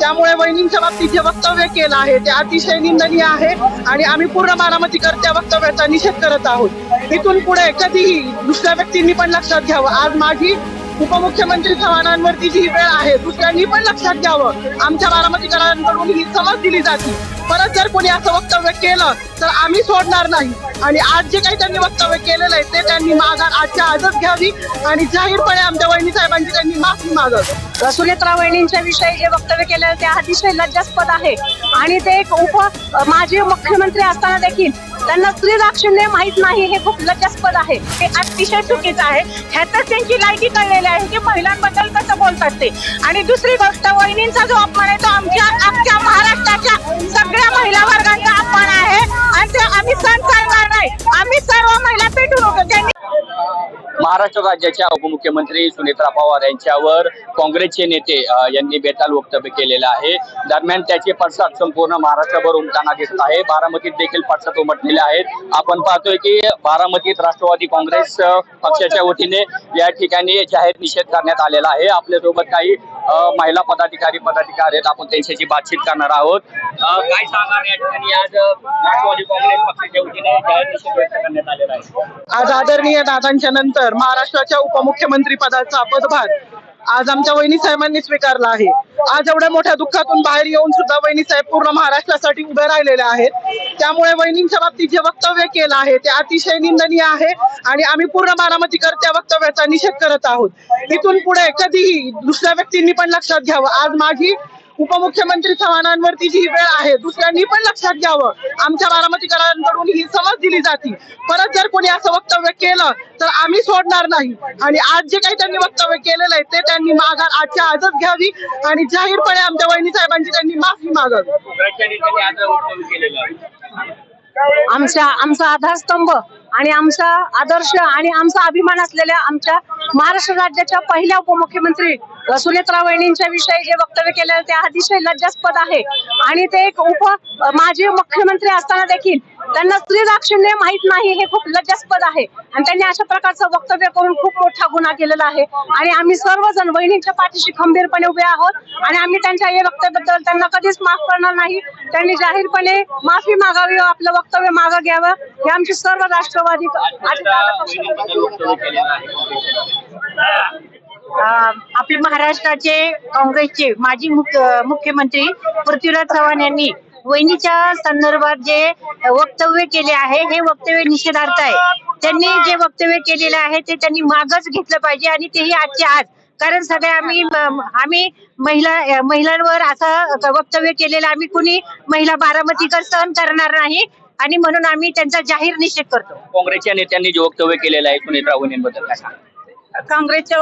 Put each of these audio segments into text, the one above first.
त्यामुळे वहिनींच्या बाबतीत जे वक्तव्य केलं आहे ते अतिशय निंदनीय आहे आणि आम्ही पूर्ण बारामतीकर त्या वक्तव्याचा निषेध करत आहोत। इथून पुढे कधीही दुसऱ्या व्यक्तींनी पण लक्षात घ्यावं, आज माझी उपमुख्यमंत्री चव्हाणांवरती जी वेळ आहे दुसऱ्यांनी पण लक्षात घ्यावं। आमच्या बारामतीकरांकडून ही समज दिली जाते, परत जर कोणी असं वक्तव्य केलं तर आम्ही सोडणार नाही आणि आज जे काही त्यांनी वक्तव्य केलेलं आहे ते त्यांनी माघार आजच्या आजच घ्यावी आणि जाहीरपणे आमच्या वहिनी साहेबांची त्यांनी माफी मागावी। सुनेत्रा वहिनींच्या विषयी जे वक्तव्य केलं ते अतिशय लज्जास्पद आहे आणि ते एक माजी मुख्यमंत्री असताना देखील त्यांना स्त्री दाक्षिण्य माहित नाही, हे खूप लज्जास्पद आहे, हे अतिशय चुकीचं आहे। ह्यातच त्यांची लायकी कळलेली आहे की महिलांबद्दल कसं बोलतात ते। आणि दुसरी गोष्ट, वहिनींचा जो अपमान आहे तो आमच्या महाराष्ट्राच्या सगळ्या महिला वर्गांचा अपमान आहे आणि ते आम्ही सहन करणार नाही। आम्ही सर्व महिला पेटून होतो। त्यांनी महाराष्ट्र राज्याच्या उपमुख्यमंत्री सुनेत्रा पवार यांच्यावर काँग्रेसचे नेते यांनी बेताल वक्तव्य केलेलं आहे। दरम्यान त्याचे पडसाद संपूर्ण महाराष्ट्रभर उमटताना दिसत आहे। बारामतीत देखील पडसाद उमटलेले आहेत। आपण पाहतोय की बारामतीत राष्ट्रवादी काँग्रेस पक्षाच्या वतीने या ठिकाणी जाहीर निषेध करण्यात आलेला आहे। आपल्यासोबत काही महिला पदाधिकारी आहेत, आपण त्यांच्याशी बातचीत करणार आहोत। काय सांगणार या ठिकाणी आज राष्ट्रवादी काँग्रेस पक्षाच्या वतीने जाहीर निषेध व्यक्त करण्यात आलेला आहे। आज आदरणीय दादांच्या नंतर महाराष्ट्राच्या उपमुख्यमंत्री पदाचा पदभार आज आमच्या वहिनी साहेबांनी स्वीकारला आहे। आज एवढ्या मोठ्या दुःखातून बाहेर येऊन सुद्धा वहिनी साहेब पूर्ण महाराष्ट्रासाठी उभे राहिलेले आहेत। त्यामुळे वहिनींच्या बाबतीत जे वक्तव्य केलं आहे ते अतिशय निंदनीय आहे आणि आम्ही पूर्ण बारामतीकर त्या वक्तव्याचा निषेध करत आहोत। इथून पुढे कधीही दुसऱ्या व्यक्तींनी पण लक्षात घ्यावं, आज माझी उपमुख्यमंत्री चव्हाणांवरती जी वेळ आहे दुसऱ्यांनी पण लक्षात घ्यावं। आमच्या बारामतीकरांकडून ही समज दिली जाते, परत जर कोणी असं वक्तव्य केलं तर आम्ही सोडणार नाही आणि आज जे काही त्यांनी वक्तव्य केलेलं आहे ते त्यांनी माघार आजच्या आजच घ्यावी आणि जाहीरपणे आमच्या वहिनी साहेबांची त्यांनी माफी मागावी। आमचा आधारस्तंभ आणि आमचा आदर्श आणि आमचा अभिमान असलेल्या आमच्या महाराष्ट्र राज्याच्या पहिल्या उपमुख्यमंत्री सुनेत्रा वहिनींच्या विषयी जे वक्तव्य केलं ते अतिशय लज्जास्पद आहे आणि ते एक माजी मुख्यमंत्री असताना देखील त्यांना स्त्री दाक्षिण्य माहित नाही, हे खूप लज्जास्पद आहे आणि त्यांनी अशा प्रकारचं वक्तव्य करून खूप मोठा गुन्हा केलेला आहे आणि आम्ही सर्वजण वहिनींच्या पाठीशी खंबीरपणे उभे आहोत आणि आम्ही त्यांच्या या वक्तव्याबद्दल त्यांना कधीच माफ करणार नाही। त्यांनी जाहीरपणे माफी मागावी व आपलं वक्तव्य मागं घ्यावं, हे आमची सर्व राष्ट्रवादी आपले महाराष्ट्राचे काँग्रेसचे माजी मुख्यमंत्री पृथ्वीराज चव्हाण यांनी वहिनीच्या संदर्भात जे वक्तव्य केले आहे हे वक्तव्य निषेधार्थ आहे। त्यांनी जे वक्तव्य केलेले आहे ते त्यांनी मागच घेतलं पाहिजे आणि तेही आजच्या आज, कारण सगळे आम्ही महिलांवर असं वक्तव्य केलेलं आम्ही कुणी महिला बारामतीकर सहन करणार नाही आणि म्हणून आम्ही त्यांचा जाहीर निषेध करतो। काँग्रेसच्या नेत्यांनी जे वक्तव्य केलेलं आहे सुनेत्रा वहिनींबद्दल काय सांगा? काँग्रेसच्या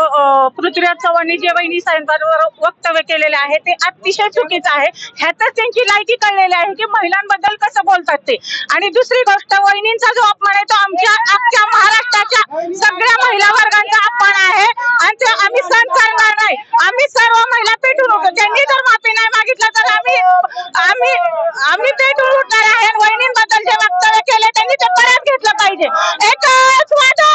पृथ्वीराज चव्हाणांनी जे वहिनी साहेबांवर वक्तव्य केलेले आहे ते अतिशय चुकीचं आहे। ह्यातच त्यांची लायकी कळलेली आहे की महिलांबद्दल कसं बोलतात ते। आणि दुसरी गोष्ट, वहिनींचा जो अपमान आहे तो आमच्या महाराष्ट्राच्या सगळ्या महिला वर्गांचा अपमान आहे आणि ते आम्ही सहन करणार नाही। आम्ही सर्व महिला पेटून होतो। त्यांनी जर माफी नाही मागितलं तर आम्ही पेटून उठणार आहे। वहिनींबद्दल जे वक्तव्य केले त्यांनी ते परत घेतलं पाहिजे। एकच वादा।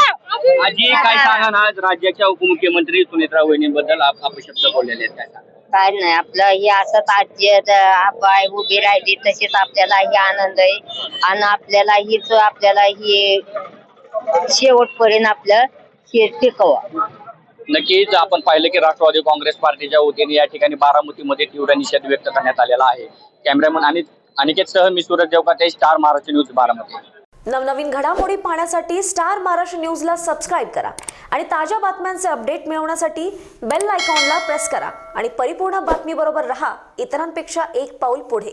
आजी काय सांगा ना, आज राज्याच्या उपमुख्यमंत्री सुनेत्रा वहिनींबद्दल अपशब्द बोललेले आहेत, काय सांगा? काय नाही, आपलं हे असंच आजी बाय उभी राहिली तसेच आपल्यालाही आनंद आहे आणि आपल्याला ही शेवटपर्यंत आपलं हे टिकवा। नक्कीच आपण पाहिलं की राष्ट्रवादी काँग्रेस पार्टीच्या वतीने या ठिकाणी बारामतीमध्ये तीव्र निषेध व्यक्त करण्यात आलेला आहे। कॅमेरामन अनिकेतसह मी सूरज देवकाते, स्टार महाराष्ट्र न्यूज, बारामती। नवनवीन घडामोडी पाहण्यासाठी स्टार महाराष्ट्र न्यूजला सबस्क्राईब करा आणि ताज्या बातम्यांचे अपडेट मिळवण्यासाठी बेल आयकॉनला प्रेस करा आणि परिपूर्ण बातमी बरोबर रहा, इतरांपेक्षा एक पाऊल पुढे।